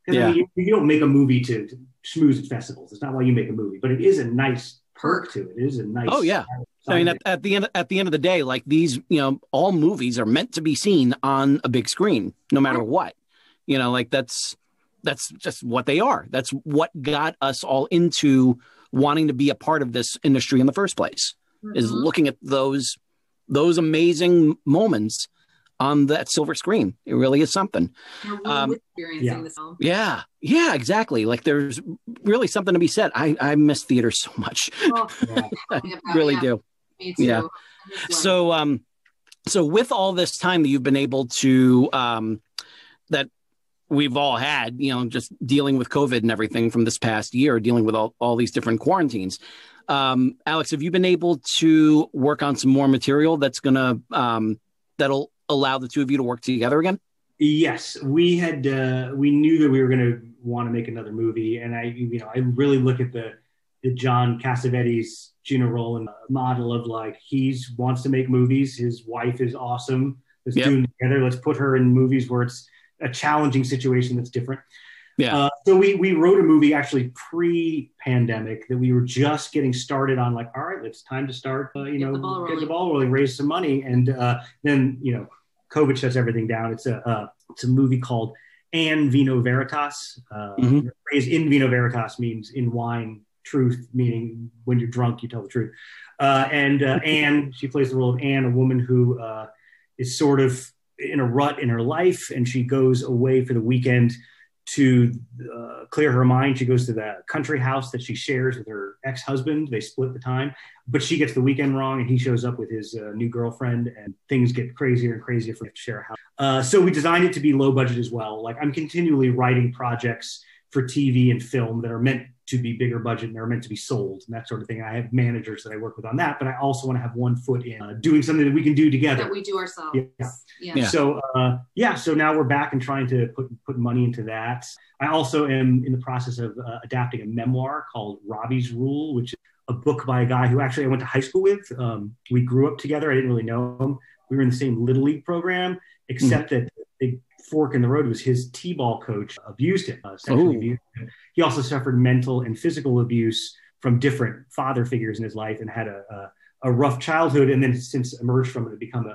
I mean, you don't make a movie to schmooze at festivals. It's not why you make a movie, but it is a nice perk to it. It is a nice. Oh yeah. I mean, at the end of the day, like these, all movies are meant to be seen on a big screen, no matter what. Like that's just what they are. That's what got us all into wanting to be a part of this industry in the first place, is looking at those amazing moments on that silver screen. It really is something. You're really experiencing this. Yeah, exactly. Like there's really something to be said. I miss theater so much. Oh, I really do. Me too. Yeah. So with all this time that you've been able to, that we've all had, just dealing with COVID and everything from this past year, dealing with all these different quarantines. Alex, have you been able to work on some more material that'll allow the two of you to work together again? Yes, we knew that we were going to want to make another movie. And I really look at the John Cassavetes, Gina Rowland model of like, he wants to make movies. His wife is awesome. Let's do them together. Let's put her in movies where it's a challenging situation that's different. Yeah. So we wrote a movie actually pre-pandemic that we were just getting started on. Like, all right, it's time to start. Get the ball rolling, raise some money, and then COVID shuts everything down. It's a movie called An Vino Veritas. The phrase in vino veritas means in wine truth, meaning when you're drunk you tell the truth. Anne, she plays the role of Anne, a woman who is sort of in a rut in her life, and she goes away for the weekend to clear her mind. She goes to the country house that she shares with her ex-husband. They split the time, but she gets the weekend wrong, and he shows up with his new girlfriend, and things get crazier and crazier for them to share a house. So we designed it to be low budget as well. Like, I'm continually writing projects for TV and film that are meant to be bigger budget and are meant to be sold and that sort of thing. I have managers that I work with on that, but I also want to have one foot in doing something that we can do together. That we do ourselves. Yeah. So now we're back and trying to put money into that. I also am in the process of adapting a memoir called Robbie's Rule, which is a book by a guy who actually I went to high school with. We grew up together. I didn't really know him. We were in the same Little League program, except that the big fork in the road was his T-ball coach abused him, sexually abused him. He also suffered mental and physical abuse from different father figures in his life and had a rough childhood, and then since emerged from it to become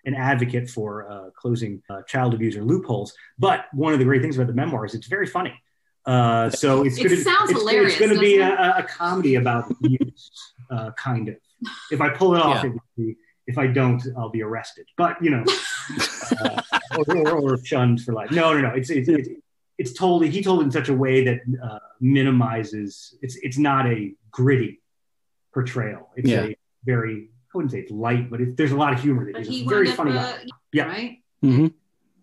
an advocate for closing child abuser loopholes. But one of the great things about the memoir is it's very funny. So it sounds hilarious. It's going to be a comedy about abuse, kind of. If I pull it off, it would be. If I don't, I'll be arrested. But or shunned for life. No. It's totally. He told it in such a way that minimizes. It's not a gritty portrayal. It's a very. I wouldn't say it's light, but there's a lot of humor. That he's a very funny guy. Right. Mm-hmm.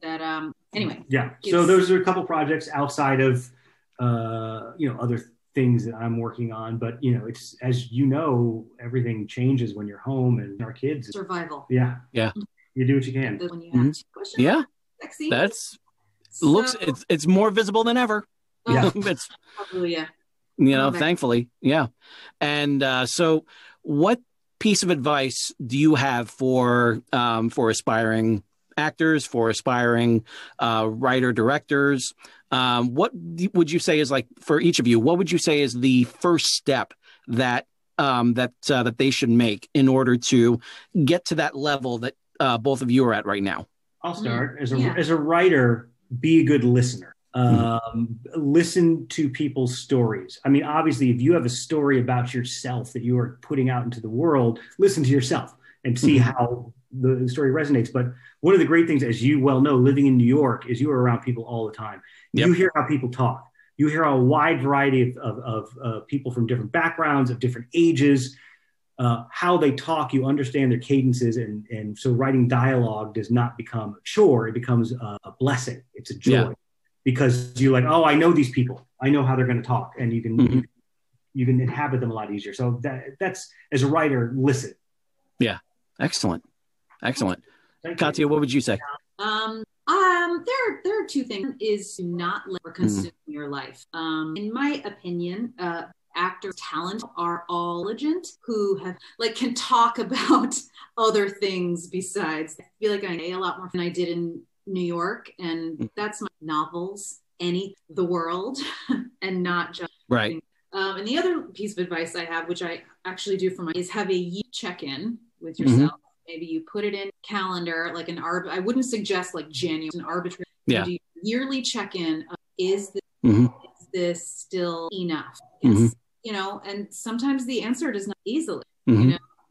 That anyway. Yeah. So those are a couple projects outside of other things that I'm working on, but it's, as everything changes when you're home, and our kids survival. Yeah. You do what you can. When you have questions, sexy. It's more visible than ever. Yeah. It's probably, thankfully. Yeah. And so what piece of advice do you have for aspiring actors, for aspiring writer directors? What would you say is, like, for each of you, what would you say is the first step that they should make in order to get to that level that both of you are at right now? I'll start. As a writer, be a good listener. Listen to people's stories. I mean, obviously, if you have a story about yourself that you are putting out into the world, listen to yourself and see how the story resonates. But one of the great things, as you well know, living in New York, is you are around people all the time. Yep. You hear how people talk. You hear a wide variety of people from different backgrounds, of different ages, how they talk. You understand their cadences. And so writing dialogue does not become a chore. It becomes a blessing. It's a joy. Because you're like, I know these people. I know how they're going to talk. And you can you can inhabit them a lot easier. So that's, as a writer, listen. Yeah. Excellent. Catia, what would you say? There are two things. Is to not let it consume your life. In my opinion, actors' talent are all intelligent, who can talk about other things besides. I feel like I know a lot more than I did in New York, and that's my novels, the world, and not just right. And the other piece of advice I have, which I actually do is have a check-in with yourself. Maybe you put it in calendar, like I wouldn't suggest like January, an arbitrary. Do yearly check-in. Is this still enough? And sometimes the answer does not easily.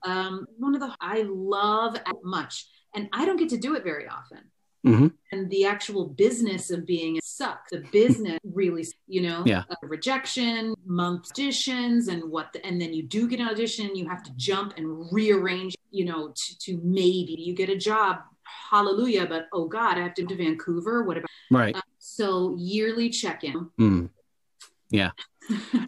I love as much And I don't get to do it very often. Mm-hmm. And the actual business of being sucks. The business really, rejection, month auditions, and then you do get an audition, you have to jump and rearrange, to maybe you get a job. Hallelujah. But oh God, I have to go to Vancouver. What about? Right. So yearly check-in. Mm. Yeah.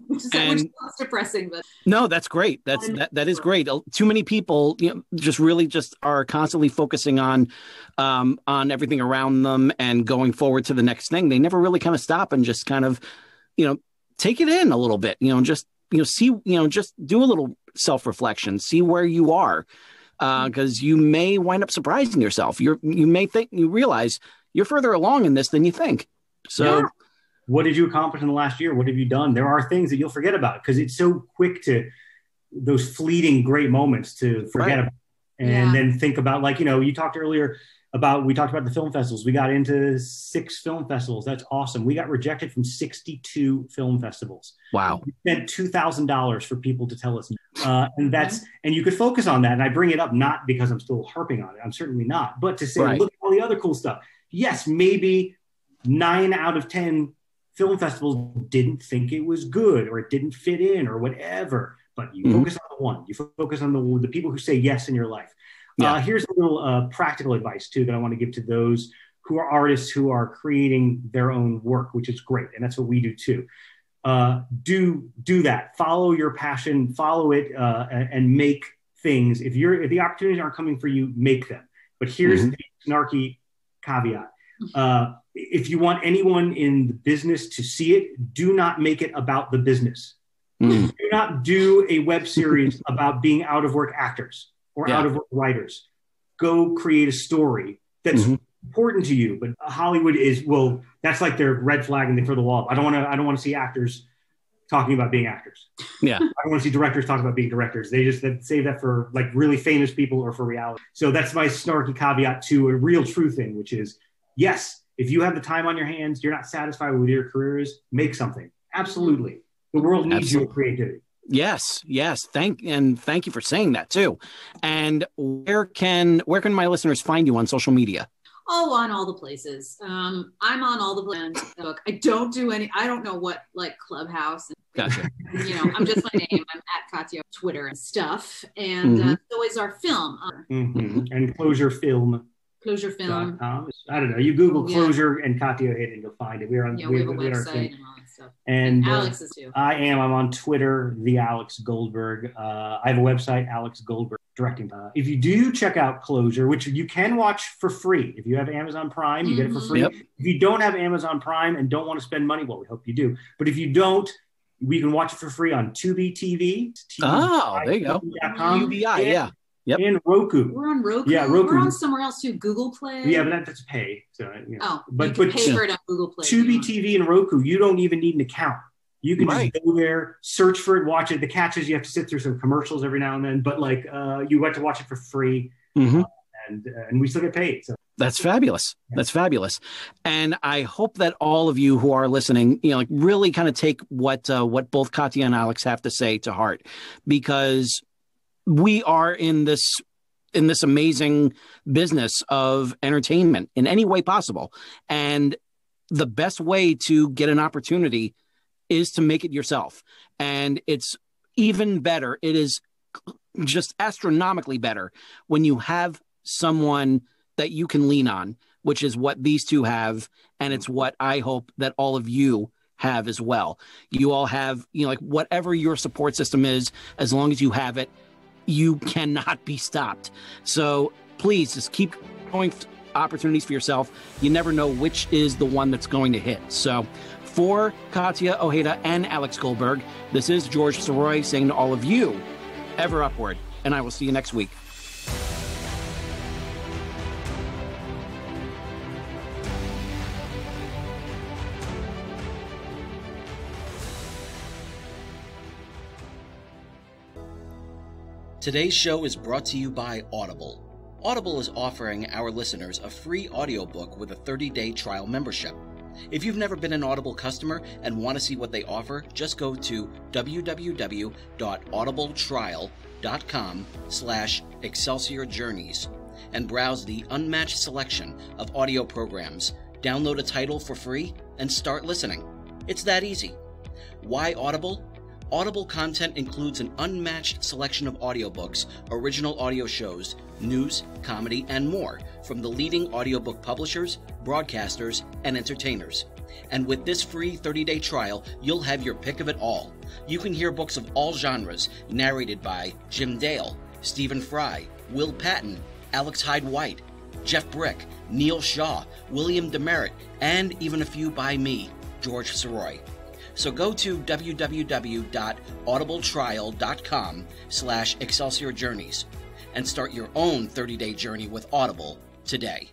which sounds depressing, but no, that's great. That is great. Too many people, just really just are constantly focusing on everything around them and going forward to the next thing. They never really kind of stop and just kind of, take it in a little bit. See, just do a little self-reflection. See where you are, because you may wind up surprising yourself. You realize you're further along in this than you think. So. Yeah. What did you accomplish in the last year? What have you done? There are things that you'll forget about because it's so quick to those fleeting great moments to forget about. And then think about, like, you talked earlier we talked about the film festivals. We got into 6 film festivals. That's awesome. We got rejected from 62 film festivals. Wow. We spent $2,000 for people to tell us. And you could focus on that. And I bring it up not because I'm still harping on it. I'm certainly not. But to say, look at all the other cool stuff. Yes, maybe 9 out of 10 film festivals didn't think it was good or it didn't fit in or whatever, but you focus on the one. You focus on the people who say yes in your life. Yeah. Here's a little practical advice too that I want to give to those who are artists who are creating their own work, which is great, and that's what we do too. Do that. Follow your passion. Follow it and make things. If the opportunities aren't coming for you, make them. But here's the snarky caveat. If you want anyone in the business to see it, do not make it about the business. Do not do a web series about being out of work actors or out of work writers. Go create a story that's important to you. But Hollywood that's like their red flag and they throw the wall. I don't want to see actors talking about being actors. Yeah. I don't want to see directors talking about being directors. They save that for like really famous people or for reality. So that's my snarky caveat to a real true thing, which is, yes, if you have the time on your hands, you're not satisfied with what your career is, make something. Absolutely. The world needs your creativity. Yes. Thank you for saying that too. And where can my listeners find you on social media? Oh, on all the places. I'm on all the places. I don't know what, like Clubhouse. Gotcha. I'm just my name. I'm at Catia, Twitter and stuff. And so is our film. And Closure Film. I don't know. You Google Closure and Catia Ojeda and you'll find it. We're on. Yeah, we have a website and all that stuff. And Alex is too. I'm on Twitter, the Alex Goldberg. I have a website, Alex Goldberg Directing. If you do check out Closure, which you can watch for free, if you have Amazon Prime, you get it for free. Yep. If you don't have Amazon Prime and don't want to spend money, well, we hope you do. But if you don't, we can watch it for free on Tubi TV. Oh, there you go. UBI, yeah. Yep. And Roku. We're on Roku. Yeah, Roku. We're on somewhere else too. Google Play. Yeah, but that's pay. So, but you can pay for it on Google Play. Tubi TV and Roku, you don't even need an account. You can just go there, search for it, watch it. The catch is you have to sit through some commercials every now and then, but you get to watch it for free, and we still get paid. So. That's fabulous. That's fabulous. And I hope that all of you who are listening, really kind of take what both Catia and Alex have to say to heart, because we are in this amazing business of entertainment in any way possible. And the best way to get an opportunity is to make it yourself. And it's even better. It is just astronomically better when you have someone that you can lean on, which is what these two have. And it's what I hope that all of you have as well. You all have, whatever your support system is, as long as you have it, you cannot be stopped. So please just keep going opportunities for yourself. You never know which is the one that's going to hit. So for Catia Ojeda and Alex Goldberg, this is George Sirois saying to all of you, ever upward. And I will see you next week. Today's show is brought to you by Audible. Audible is offering our listeners a free audiobook with a 30-day trial membership. If you've never been an Audible customer and want to see what they offer, just go to www.audibletrial.com/Excelsior Journeys. and browse the unmatched selection of audio programs. Download a title for free and start listening. It's that easy. Why Audible? Audible content includes an unmatched selection of audiobooks, original audio shows, news, comedy, and more from the leading audiobook publishers, broadcasters, and entertainers. And with this free 30-day trial, you'll have your pick of it all. You can hear books of all genres narrated by Jim Dale, Stephen Fry, Will Patton, Alex Hyde White, Jeff Brick, Neil Shaw, William Demerit, and even a few by me, George Sirois. So go to www.audibletrial.com/Excelsior Journeys and start your own 30-day journey with Audible today.